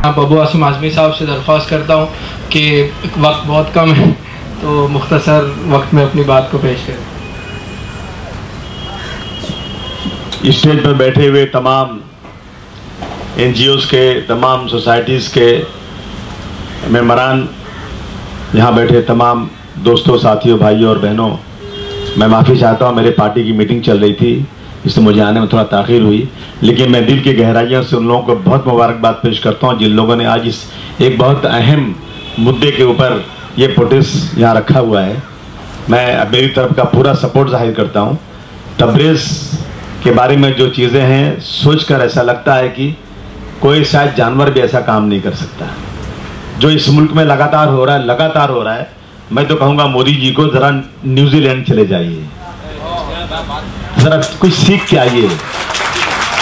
आप अबू आसिम आज़मी साहब से दरख्वास्त करता हूँ कि वक्त बहुत कम है तो मुख्तसर वक्त में अपनी बात को पेश करें। स्टेज पर बैठे हुए तमाम NGOs के, तमाम सोसाइटीज़ के मेंबरान, यहाँ बैठे तमाम दोस्तों, साथियों, भाइयों और बहनों, मैं माफ़ी चाहता हूँ। मेरे पार्टी की मीटिंग चल रही थी, इसलिए मुझे आने में थोड़ा ताख़ीर हुई, लेकिन मैं दिल की गहराइयों से उन लोगों को बहुत मुबारकबाद पेश करता हूँ जिन लोगों ने आज इस एक बहुत अहम मुद्दे के ऊपर ये प्रोटेस्ट यहाँ रखा हुआ है। मैं मेरी तरफ का पूरा सपोर्ट जाहिर करता हूँ। तब्रेज़ के बारे में जो चीज़ें हैं, सोचकर ऐसा लगता है कि कोई शायद जानवर भी ऐसा काम नहीं कर सकता। जो इस मुल्क में लगातार हो रहा है, मैं तो कहूँगा मोदी जी को ज़रा न्यूजीलैंड चले जाइए, ज़रा कुछ सीख के आइए,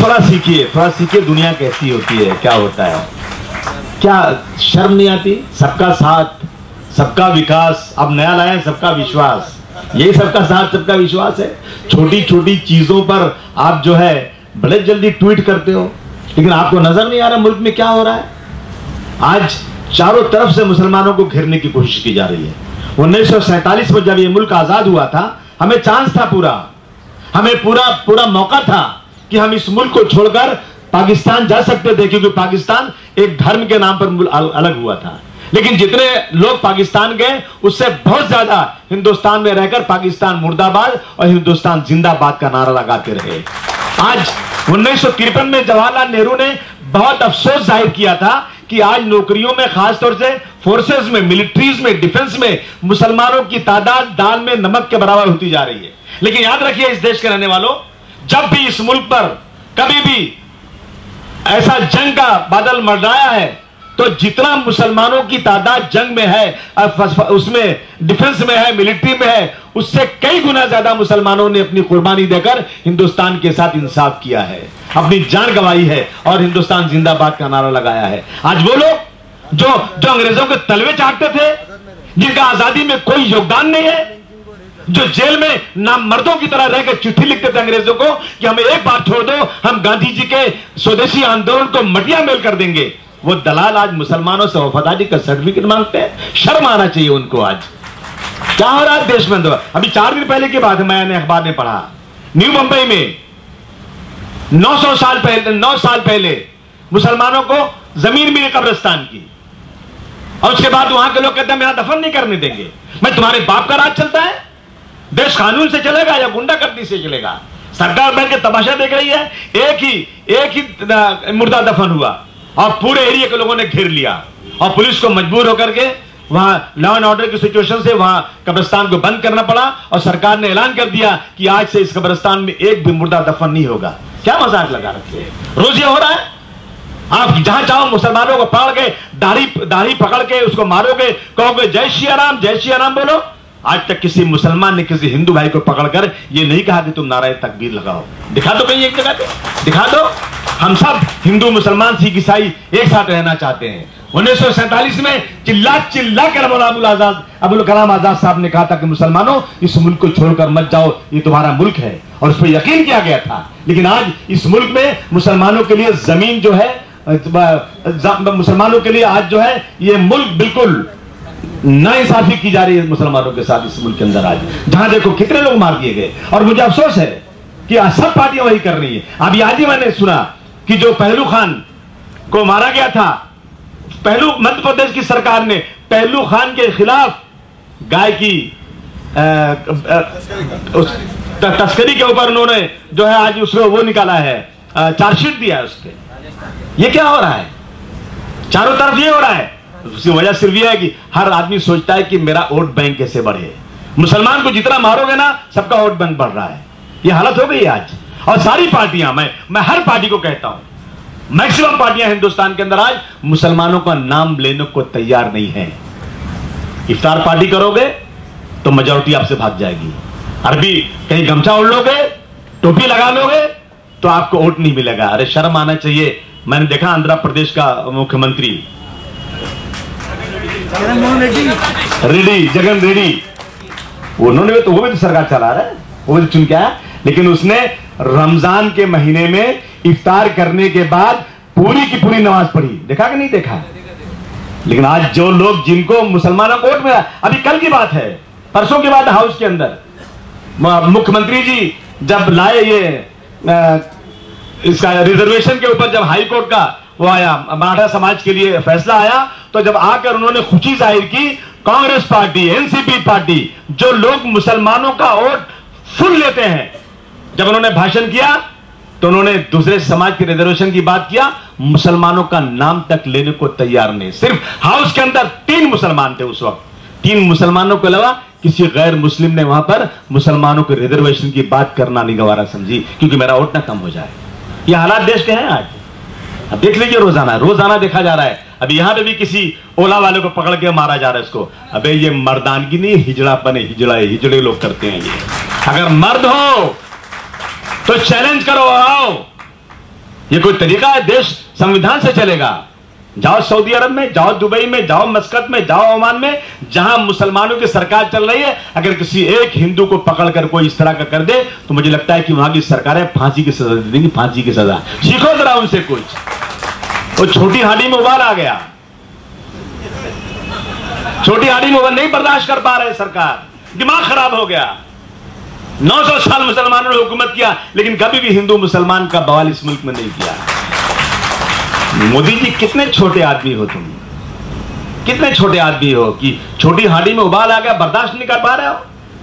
थोड़ा सीखिए दुनिया कैसी होती है, क्या होता है। क्या शर्म नहीं आती? सबका साथ, सबका विकास, अब नया लाया है सबका विश्वास। यही सबका साथ, सबका विश्वास है। छोटी छोटी चीजों पर आप जो है बड़े जल्दी ट्वीट करते हो, लेकिन आपको नजर नहीं आ रहा मुल्क में क्या हो रहा है। आज चारों तरफ से मुसलमानों को घेरने की कोशिश की जा रही है। 1947 में जब ये मुल्क आजाद हुआ था, हमें चांस था, हमें पूरा मौका था कि हम इस मुल्क को छोड़कर पाकिस्तान जा सकते थे, क्योंकि पाकिस्तान एक धर्म के नाम पर अलग हुआ था। लेकिन जितने लोग पाकिस्तान गए, उससे बहुत ज्यादा हिंदुस्तान में रहकर पाकिस्तान मुर्दाबाद और हिंदुस्तान जिंदाबाद का नारा लगाते रहे। आज 1953 में जवाहरलाल नेहरू ने बहुत अफसोस जाहिर किया था कि आज नौकरियों में, खासतौर से फोर्सेस में, मिलिट्रीज में, डिफेंस में मुसलमानों की तादाद दाल में नमक के बराबर होती जा रही है। लेकिन याद रखिए इस देश के रहने वालों, जब भी इस मुल्क पर कभी भी ऐसा जंग का बादल मंडराया है, तो जितना मुसलमानों की तादाद जंग में है, उसमें डिफेंस में है, मिलिट्री में है, उससे कई गुना ज्यादा मुसलमानों ने अपनी कुर्बानी देकर हिंदुस्तान के साथ इंसाफ किया है, अपनी जान गंवाई है और हिंदुस्तान जिंदाबाद का नारा लगाया है। आज वो लोग जो अंग्रेजों के तलवे चाटते थे, जिनका आजादी में कोई योगदान नहीं है, जो जेल में नाम मर्दों की तरह रहकर चिट्ठी लिखते थे अंग्रेजों को कि हमें एक बात छोड़ दो, हम गांधी जी के स्वदेशी आंदोलन को मटिया मेल कर देंगे, वो दलाल आज मुसलमानों से वफादारी का सर्टिफिकेट मांगते हैं। शर्म आना चाहिए उनको। आज क्या हो रहा है देश में? अभी 4 दिन पहले की बात है, मैंने अखबार में पढ़ा, न्यू मुंबई में 9 साल पहले मुसलमानों को जमीन मिली कब्रिस्तान की, और उसके बाद वहां के लोग कहते हैं मेरा दफन नहीं करने देंगे। मैं तुम्हारे बाप का राज चलता है? देश कानून से चलेगा या गुंडागर्दी से चलेगा? सरकार बैठ के तमाशा देख रही है। एक ही मुर्दा दफन हुआ और पूरे एरिया के लोगों ने घेर लिया, और पुलिस को मजबूर होकर के वहां लॉ एंड ऑर्डर की सिचुएशन से वहां कब्रिस्तान को बंद करना पड़ा, और सरकार ने ऐलान कर दिया कि आज से इस कब्रिस्तान में एक भी मुर्दा दफन नहीं होगा। क्या मजाक लगा रखे हैं? रोज ये हो रहा है। आप जहां चाहो मुसलमानों को पकड़ के दाढ़ी पकड़ के उसको मारोगे, कहोगे जय श्री राम बोलो। आज तक किसी मुसलमान ने किसी हिंदू भाई को पकड़कर ये नहीं कहा कि तुम नारे तकबीर लगाओ। दिखा दो कहीं एक जगह पे, दिखा दो। हम सब हिंदू, मुसलमान, सिख, ईसाई एक साथ रहना चाहते हैं। 1947 में चिल्ला कर अबुल कलाम आजाद साहब ने कहा था कि मुसलमानों इस मुल्क को छोड़कर मत जाओ, ये तुम्हारा मुल्क है, और उस पर यकीन किया गया था। लेकिन आज इस मुल्क में मुसलमानों के लिए जमीन जो है, मुसलमानों के लिए आज जो है ये मुल्क बिल्कुल नाइंसाफी की जा रही है मुसलमानों के साथ। इस मुल्क के अंदर आज जहां देखो कितने लोग मार दिए गए, और मुझे अफसोस है कि सब पार्टियां वही कर रही है। अभी आज ही मैंने सुना कि जो पहलू खान को मारा गया था, मध्य प्रदेश की सरकार ने पहलू खान के खिलाफ गाय की तस्करी के ऊपर उन्होंने जो है आज उसको वो निकाला है, चार्जशीट दिया है उसके। ये क्या हो रहा है? चारों तरफ ये हो रहा है। उसकी वजह सिर्फ यह है कि हर आदमी सोचता है कि मेरा वोट बैंक कैसे बढ़े। मुसलमान को जितना मारोगे ना, सबका वोट बैंक बढ़ रहा है। ये हालत हो गई आज। और सारी पार्टियां, मैं हर पार्टी को कहता हूं, मैक्सिमम पार्टियां हिंदुस्तान के अंदर आज मुसलमानों का नाम लेने को तैयार नहीं है। इफ्तार पार्टी करोगे तो मेजॉरिटी आपसे भाग जाएगी। अरबी कहीं गमछा ओढ़ लोगे, टोपी लगा लोगे, तो आपको वोट नहीं मिलेगा। अरे शर्म आना चाहिए। मैंने देखा आंध्र प्रदेश का मुख्यमंत्री जगन रेड्डी, उन्होंने तो वो भी तो सरकार चला रहा है, वो भी तो चुन के आया, लेकिन उसने रमजान के महीने में इफ्तार करने के बाद पूरी की पूरी नमाज पढ़ी, देखा कि नहीं देखा? लेकिन आज जो लोग जिनको मुसलमानों को वोट मिला, अभी कल की बात है, परसों की बात, हाउस के अंदर मुख्यमंत्री जी जब लाए ये इसका रिजर्वेशन के ऊपर, जब हाई कोर्ट का वो आया, मराठा समाज के लिए फैसला आया, तो जब आकर उन्होंने खुशी जाहिर की, कांग्रेस पार्टी, एनसीपी पार्टी, जो लोग मुसलमानों का वोट फुल लेते हैं, जब उन्होंने भाषण किया तो उन्होंने दूसरे समाज के रिजर्वेशन की बात किया, मुसलमानों का नाम तक लेने को तैयार नहीं। सिर्फ हाउस के अंदर 3 मुसलमान थे उस वक्त, 3 मुसलमानों के अलावा किसी गैर मुस्लिम ने वहां पर मुसलमानों के रिजर्वेशन की बात करना नहीं गवारा समझी, क्योंकि मेरा वोट ना कम हो जाए। ये हालात देश के हैं आज, अब देख लीजिए, रोजाना देखा जा रहा है। अभी यहां पे भी किसी ओला वाले को पकड़ के मारा जा रहा है इसको। अबे ये मर्दानगी नहीं, हिजड़ापन है, हिजड़े लोग करते हैं ये। अगर मर्द हो तो चैलेंज करो, आओ। ये कोई तरीका है? देश संविधान से चलेगा। जाओ सऊदी अरब में, जाओ दुबई में, जाओ मस्कत में, जाओ ओमान में, जहां मुसलमानों की सरकार चल रही है, अगर किसी एक हिंदू को पकड़कर कोई इस तरह का कर दे तो मुझे लगता है कि वहां की सरकारें फांसी की सजा दे देंगी, फांसी की सजा। सीखो जरा उनसे कुछ। वो छोटी हाडी में उबाल आ गया, छोटी हाडी में उबाल नहीं बर्दाश्त कर पा रहे सरकार, दिमाग खराब हो गया। 900 साल मुसलमानों ने हुकूमत किया, लेकिन कभी भी हिंदू मुसलमान का बवाल इस मुल्क में नहीं किया। मोदी जी, कितने छोटे आदमी हो तुम, कितने छोटे आदमी हो कि छोटी हांडी में उबाल आ गया, बर्दाश्त नहीं कर पा रहे हो।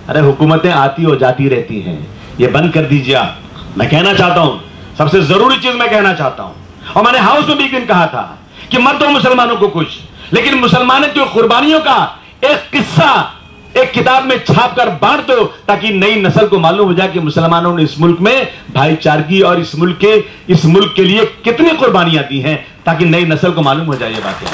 अरे हुकूमतें आती और जाती रहती हैं, ये बंद कर दीजिए आप। मैं कहना चाहता हूं, सबसे जरूरी चीज मैं कहना चाहता हूं, और मैंने हाउस में भी एक दिन कहा था कि मत दो मुसलमानों को कुछ, लेकिन मुसलमानों की कुर्बानियों का एक किस्सा एक किताब में छाप कर बांट दो, ताकि नई नस्ल को मालूम हो जाए कि मुसलमानों ने इस मुल्क में भाईचारगी और इस मुल्क के लिए कितनी कुर्बानियां दी हैं, ताकि नई नस्ल को मालूम हो जाए ये बातें।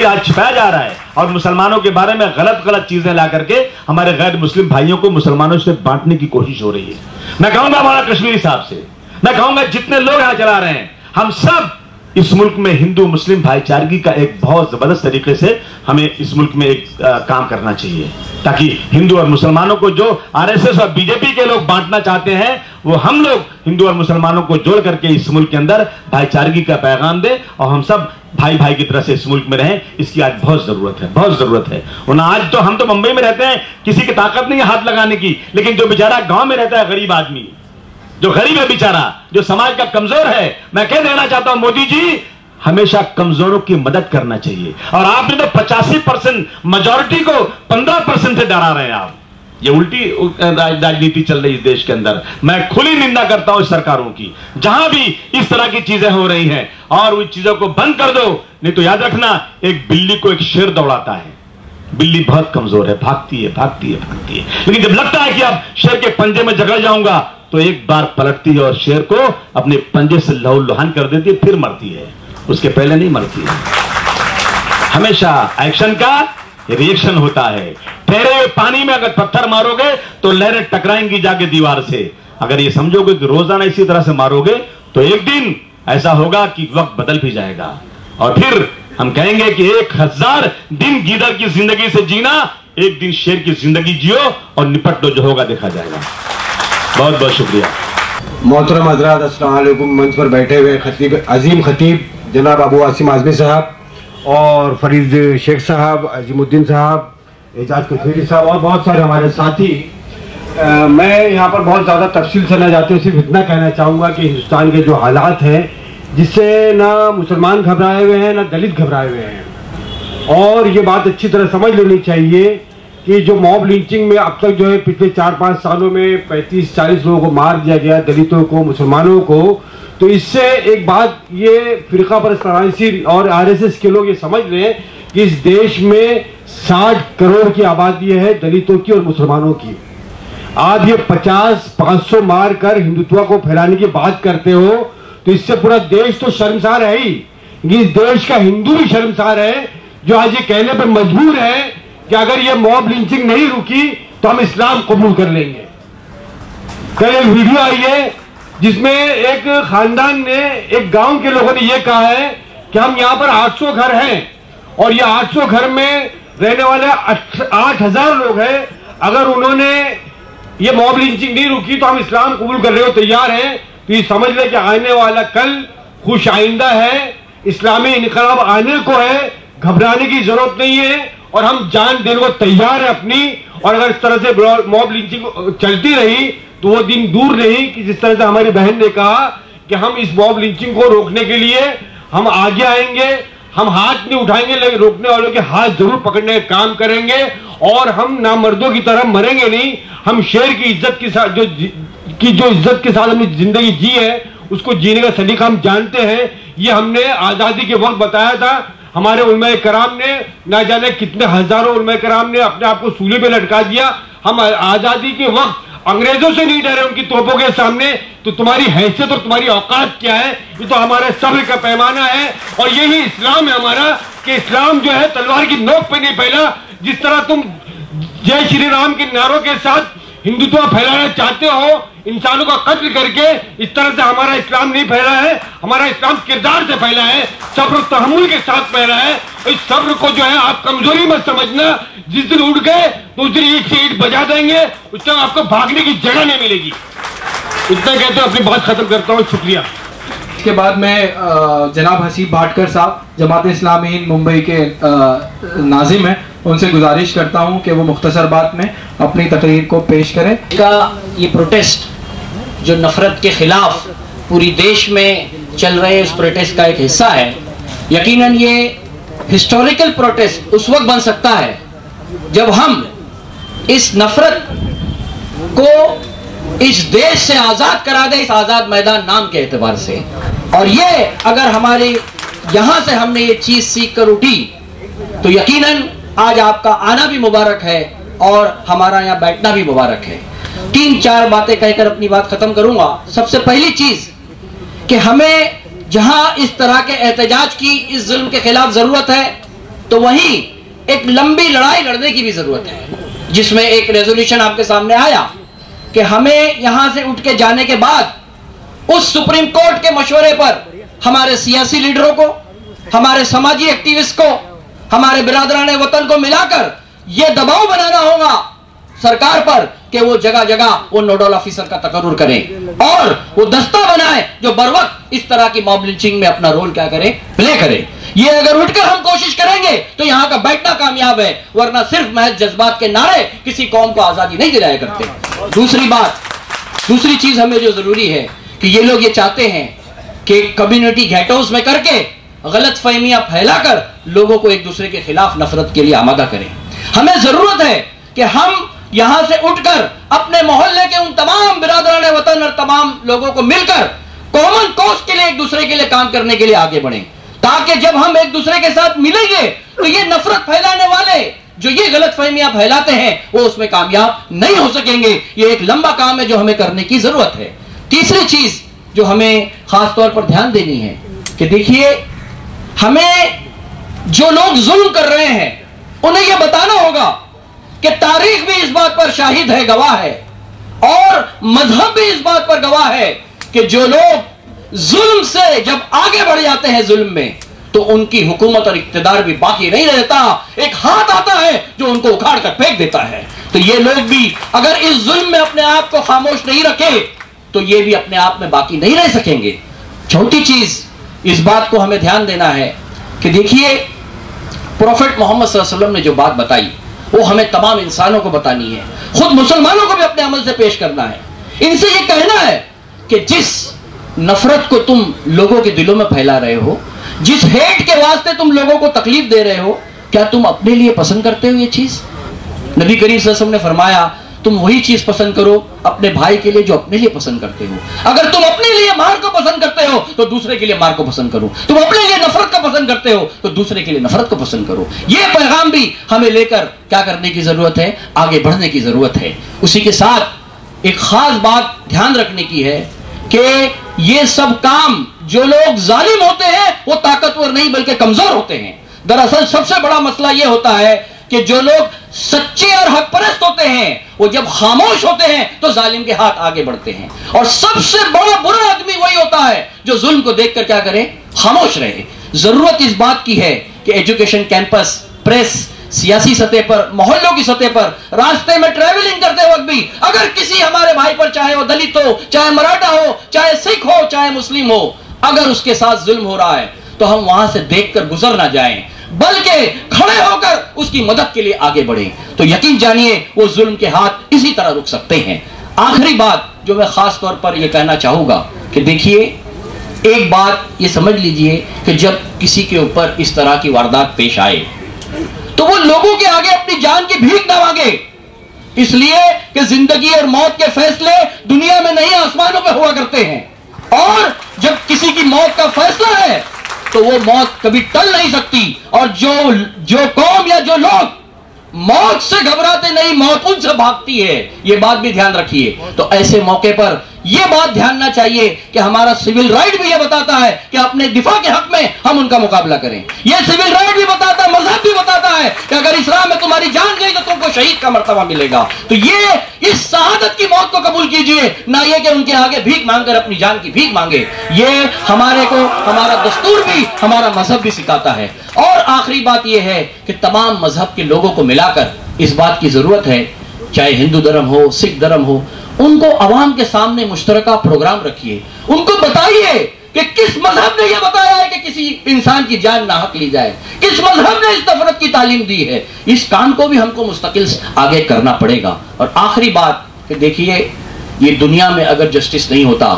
आज छिपाया जा रहा है, और मुसलमानों के बारे में गलत चीजें ला करके हमारे गैर मुस्लिम भाइयों को मुसलमानों से बांटने की कोशिश हो रही है। मैं कहूंगा हमारा कश्मीरी साहब से, मैं कहूंगा जितने लोग यहां चला रहे हैं, हम सब इस मुल्क में हिंदू मुस्लिम भाईचारगी का एक बहुत जबरदस्त तरीके से हमें इस मुल्क में एक काम करना चाहिए, ताकि हिंदू और मुसलमानों को जो आरएसएस और बीजेपी के लोग बांटना चाहते हैं, वो हम लोग हिंदू और मुसलमानों को जोड़ करके इस मुल्क के अंदर भाईचारगी का पैगाम दें, और हम सब भाई भाई की तरह से इस मुल्क में रहें। इसकी आज बहुत जरूरत है, बहुत जरूरत है। वरना आज तो हम तो मुंबई में रहते हैं, किसी की ताकत नहीं है हाथ लगाने की, लेकिन जो बेचारा गांव में रहता है, गरीब आदमी, जो गरीब है बेचारा, जो समाज का कमजोर है, मैं कह देना चाहता हूं मोदी जी, हमेशा कमजोरों की मदद करना चाहिए। और आपने तो 85% मेजॉरिटी को 15% से डरा रहे हैं आप। ये उल्टी राजनीति चल रही है इस देश के अंदर। मैं खुली निंदा करता हूं इस सरकारों की, जहां भी इस तरह की चीजें हो रही हैं, और उन चीजों को बंद कर दो, नहीं तो याद रखना, एक बिल्ली को एक शेर दौड़ाता है, बिल्ली बहुत कमजोर है, भागती है, लेकिन जब लगता है कि अब शेर के पंजे में जकड़ जाऊंगा, तो एक बार पलटती है और शेर को अपने पंजे से लहूलुहान कर देती है, फिर मरती है, उसके पहले नहीं मरती है। हमेशा एक्शन का रिएक्शन होता है। ठहरे हुए पानी में अगर पत्थर मारोगे तो लहरें टकराएंगी जाके दीवार से। अगर ये समझोगे कि रोजाना इसी तरह से मारोगे, तो एक दिन ऐसा होगा कि वक्त बदल भी जाएगा, और फिर हम कहेंगे कि 1000 दिन गीदड़ की जिंदगी से जीना, एक दिन शेर की जिंदगी जियो और निपट लो, जो होगा देखा जाएगा। बहुत बहुत शुक्रिया। मोहतरम हजरात, अस्सलाम वालेकुम। मंच पर बैठे हुए खतीब, अजीम खतीब जनाब अबू आसिम आजमी साहब, और फरीद शेख साहब, अजीमुद्दीन साहब, एजाज कश्मीरी साहब, और बहुत सारे हमारे साथी। मैं यहाँ पर बहुत ज़्यादा तफसील से न जाते हुए सिर्फ इतना कहना चाहूँगा कि हिंदुस्तान के जो हालात हैं, जिससे ना मुसलमान घबराए हुए हैं, ना दलित घबराए हुए हैं, और ये बात अच्छी तरह समझ लेनी चाहिए कि जो मॉब लिंचिंग में अब तक जो है पिछले 4-5 सालों में 35-40 लोगों को मार दिया गया, दलितों को, मुसलमानों को, तो इससे एक बात ये फिरका परस्ती और आरएसएस के लोग ये समझ रहे हैं कि इस देश में 60 करोड़ की आबादी है दलितों की और मुसलमानों की। आज ये 50-500 मार कर हिंदुत्व को फैलाने की बात करते हो, तो इससे पूरा देश तो शर्मसार है ही, इस देश का हिंदू भी शर्मसार है, जो आज ये कहने पर मजबूर है कि अगर ये मॉब लिंचिंग नहीं रुकी तो हम इस्लाम कबूल कर लेंगे। कल एक वीडियो आई है जिसमें एक खानदान ने, एक गांव के लोगों ने यह कहा है कि हम यहां पर 800 घर हैं, और ये 800 घर में रहने वाले 8000 लोग हैं। अगर उन्होंने ये मॉब लिंचिंग नहीं रुकी तो हम इस्लाम कबूल करने को तैयार हैं। तो ये समझ ले कि आने वाला कल खुश आइंदा है, इस्लामी इनकलाब आने को है, घबराने की जरूरत नहीं है और हम जान देने को तैयार है अपनी। और अगर इस तरह से मॉब लिंचिंग चलती रही तो वो दिन दूर नहीं कि जिस तरह से हमारी बहन ने कहा कि हम इस मॉब लिंचिंग को रोकने के लिए हम आगे आएंगे, हम हाथ नहीं उठाएंगे लेकिन रोकने वालों के हाथ जरूर पकड़ने का काम करेंगे। और हम नामर्दों की तरह मरेंगे नहीं, हम शेर की इज्जत के साथ जो इज्जत के साथ अपनी जिंदगी जी है उसको जीने का सलीका हम जानते हैं। ये हमने आजादी के वक्त बताया था। हमारे उलमाए कराम ने, ना जाने कितने हजारों उलमाए कराम ने अपने आप को सूली पे लटका दिया। हम आजादी के वक्त अंग्रेजों से नहीं डरे उनकी तोपों के सामने। तो तुम्हारी हैसियत और तुम्हारी औकात क्या है? ये तो हमारे सब्र का पैमाना है। और यही इस्लाम है हमारा कि इस्लाम जो है तलवार की नोक पे नहीं फैला। जिस तरह तुम जय श्री राम के नारों के साथ हिंदुत्व फैलाना चाहते हो इंसानों का कत्ल करके, इस तरह से हमारा इस्लाम नहीं फैला है। हमारा इस्लाम किरदार से फैला है, सब्र तहम्मुल के साथ फैला है। इस सब्र को जो है आप कमजोरी मत समझना। जिस दिन उठ गए तो उस दिन ईट से ईट बजा देंगे, उस टाइम आपको भागने की जगह नहीं मिलेगी। इतना कहते हुए अपनी बात खत्म करता हूँ, शुक्रिया। इसके बाद मैं जनाब हसीब भाटकर साहब जमात इस्लामी हिंद मुंबई के नाजिम हैं, उनसे गुजारिश करता हूं कि वो मुख्तसर बात में अपनी तकरीर को पेश करें। का ये प्रोटेस्ट जो नफरत के खिलाफ पूरी देश में चल रहे उस प्रोटेस्ट का एक हिस्सा है। यकीनन ये हिस्टोरिकल प्रोटेस्ट उस वक्त बन सकता है जब हम इस नफरत को इस देश से आजाद करा दे, इस आजाद मैदान नाम के एतबार से। और ये अगर हमारे यहां से हमने ये चीज सीख कर उठी तो यकीनन आज आपका आना भी मुबारक है और हमारा यहाँ बैठना भी मुबारक है। 3-4 बातें कहकर अपनी बात खत्म करूंगा। सबसे पहली चीज कि हमें जहां इस तरह के एहतजाज की, इस जुल्म के खिलाफ जरूरत है, तो वहीं एक लंबी लड़ाई लड़ने की भी जरूरत है, जिसमें एक रेजोल्यूशन आपके सामने आया कि हमें यहां से उठ के जाने के बाद उस सुप्रीम कोर्ट के मशवरे पर हमारे सियासी लीडरों को, हमारे समाजी एक्टिविस्ट को, हमारे बिरादरान वतन को मिलाकर यह दबाव बनाना होगा सरकार पर कि वो जगह जगह वो नोडल ऑफिसर का तकर्रुर करें और वो दस्ता बनाए जो बर वक्त इस तरह की मॉब लिंचिंग में अपना रोल क्या करे, प्ले करे। ये अगर उठकर हम कोशिश करेंगे तो यहाँ का बैठना कामयाब है, वरना सिर्फ महज जज्बात के नारे किसी कौम को आजादी नहीं दिलाया करते। दूसरी चीज हमें जो जरूरी है कि ये लोग ये चाहते हैं कि कम्युनिटी गेटोस में करके गलत फहमियां फैलाकर लोगों को एक दूसरे के खिलाफ नफरत के लिए आमादा करें। हमें जरूरत है कि हम यहां से उठकर अपने मोहल्ले के उन तमाम बिरादरान वतन और तमाम लोगों को मिलकर कॉमन कॉज के लिए, एक दूसरे के लिए काम करने के लिए आगे बढ़ें, ताकि जब हम एक दूसरे के साथ मिलेंगे तो ये नफरत फैलाने वाले जो ये गलत फहमियां फैलाते हैं वो उसमें कामयाब नहीं हो सकेंगे। ये एक लंबा काम है जो हमें करने की जरूरत है। तीसरी चीज जो हमें खास तौर पर ध्यान देनी है कि देखिए, हमें जो लोग जुल्म कर रहे हैं उन्हें यह बताना होगा कि तारीख भी इस बात पर शाहिद है, गवाह है, और मजहब भी इस बात पर गवाह है कि जो लोग जुल्म से जब आगे बढ़ जाते हैं जुल्म में, तो उनकी हुकूमत और इक्तिदार भी बाकी नहीं रहता, एक हाथ आता है जो उनको उखाड़ कर फेंक देता है। तो ये लोग भी अगर इस जुल्म में अपने आप को खामोश नहीं रखे तो ये भी अपने आप में बाकी नहीं रह सकेंगे। छोटी चीज इस बात को हमें ध्यान देना है कि देखिए, प्रोफेट मोहम्मद सल्लल्लाहु अलैहि वसल्लम ने जो बात बताई वो हमें तमाम इंसानों को बतानी है, खुद मुसलमानों को भी अपने अमल से पेश करना है। इनसे ये कहना है कि जिस नफरत को तुम लोगों के दिलों में फैला रहे हो, जिस हेट के वास्ते तुम लोगों को तकलीफ दे रहे हो, क्या तुम अपने लिए पसंद करते हो ये चीज? नबी करीम सल्लल्लाहु अलैहि वसल्लम ने फरमाया, तुम वही चीज पसंद करो अपने भाई के लिए जो अपने लिए पसंद करते हो। अगर तुम अपने लिए मार को पसंद करते हो तो दूसरे के लिए मार को पसंद करो। तुम अपने लिए नफरत को पसंद करते हो तो दूसरे के लिए नफरत को पसंद करो। यह पैगाम भी हमें लेकर क्या करने की जरूरत है, आगे बढ़ने की जरूरत है। उसी के साथ एक खास बात ध्यान रखने की है कि ये सब काम जो लोग जालिम होते हैं वो ताकतवर नहीं बल्कि कमजोर होते हैं। दरअसल सबसे बड़ा मसला यह होता है कि जो लोग सच्चे और हक परस्त होते हैं वो जब खामोश होते हैं तो जालिम के हाथ आगे बढ़ते हैं, और सबसे बड़ा बुरा आदमी वही होता है जो जुल्म को देखकर क्या करे, खामोश रहे। जरूरत इस बात की है कि एजुकेशन, कैंपस, प्रेस, सियासी सतह पर, मोहल्लों की सतह पर, रास्ते में ट्रैवलिंग करते वक्त भी अगर किसी हमारे भाई पर, चाहे वो दलित हो, चाहे मराठा हो, चाहे सिख हो, चाहे मुस्लिम हो, अगर उसके साथ जुल्म हो रहा है तो हम वहां से देखकर गुजर ना जाएं, बल्कि खड़े होकर उसकी मदद के लिए आगे बढ़ें। तो यकीन जानिए वो जुल्म के हाथ इसी तरह रुक सकते हैं। आखिरी बात जो मैं खास तौर पर यह कहना चाहूंगा कि देखिए, एक बात ये समझ लीजिए कि जब किसी के ऊपर इस तरह की वारदात पेश आए तो वो लोगों के आगे अपनी जान की भीख न मांगे, इसलिए कि जिंदगी और मौत के फैसले दुनिया में नहीं आसमानों पे हुआ करते हैं। और जब किसी की मौत का फैसला है तो वो मौत कभी टल नहीं सकती। और जो कौम या जो लोग मौत से घबराते नहीं, मौत उनसे भागती है, ये बात भी ध्यान रखिए। तो ऐसे मौके पर यह बात ध्यान ना चाहिए कि हमारा सिविल राइट भी यह बताता है कि अपने दिफा के हक में हम उनका मुकाबला करें। यह सिविल राइट भी बताता है, मजहब भी बताता है कि अगर इस राह में तुम्हारी जान गई तो तुमको शहीद का मर्तबा मिलेगा। तो ये इस शहादत की मौत को कबूल कीजिए, ना ये कि उनके आगे भीख मांगकर अपनी जान की भीख मांगे। ये हमारे को हमारा दस्तूर भी, हमारा मजहब भी सिखाता है। और आखिरी बात यह है कि तमाम मजहब के लोगों को मिलाकर इस बात की जरूरत है, चाहे हिंदू धर्म हो, सिख धर्म हो, उनको अवाम के सामने मुश्तरका प्रोग्राम रखिए। उनको बताइए कि किस मजहब ने यह बताया है कि किसी इंसान की जान नाहक ली जाए, किस मजहब ने इस नफरत की तालीम दी है। इस काम को भी हमको मुस्तकिल आगे करना पड़ेगा। और आखिरी बात कि देखिए, ये दुनिया में अगर जस्टिस नहीं होता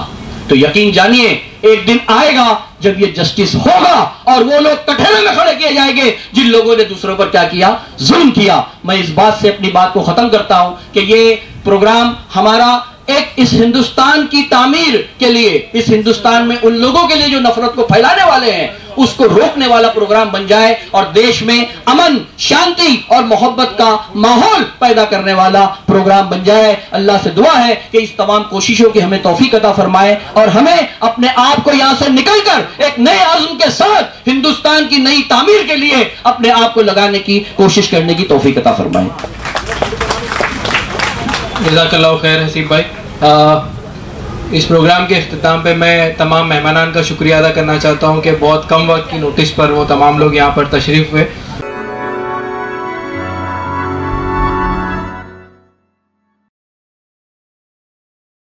तो यकीन जानिए एक दिन आएगा जब ये जस्टिस होगा और वो लोग कटहरे में खड़े किए जाएंगे जिन लोगों ने दूसरों पर क्या किया, जुल्म किया। मैं इस बात से अपनी बात को खत्म करता हूं कि ये प्रोग्राम हमारा एक इस हिंदुस्तान की तामीर के लिए, इस हिंदुस्तान में उन लोगों के लिए जो नफरत को फैलाने वाले हैं, उसको रोकने वाला प्रोग्राम बन जाए और देश में अमन, शांति और मोहब्बत का माहौल पैदा करने वाला प्रोग्राम बन जाए। अल्लाह से दुआ है कि इस तमाम कोशिशों की हमें तौफीक अता फरमाए और हमें अपने आप को यहां से निकलकर एक नए आज़म के साथ हिंदुस्तान की नई तामीर के लिए अपने आप को लगाने की कोशिश करने की तौफीक अता फरमाए। जज़ाकल्लाहु खैर हसीब भाई। इस प्रोग्राम के इख्तिताम पे मैं तमाम मेहमानान का शुक्रिया अदा करना चाहता हूँ कि बहुत कम वक्त की नोटिस पर वो तमाम लोग यहाँ पर तशरीफ़ हुए।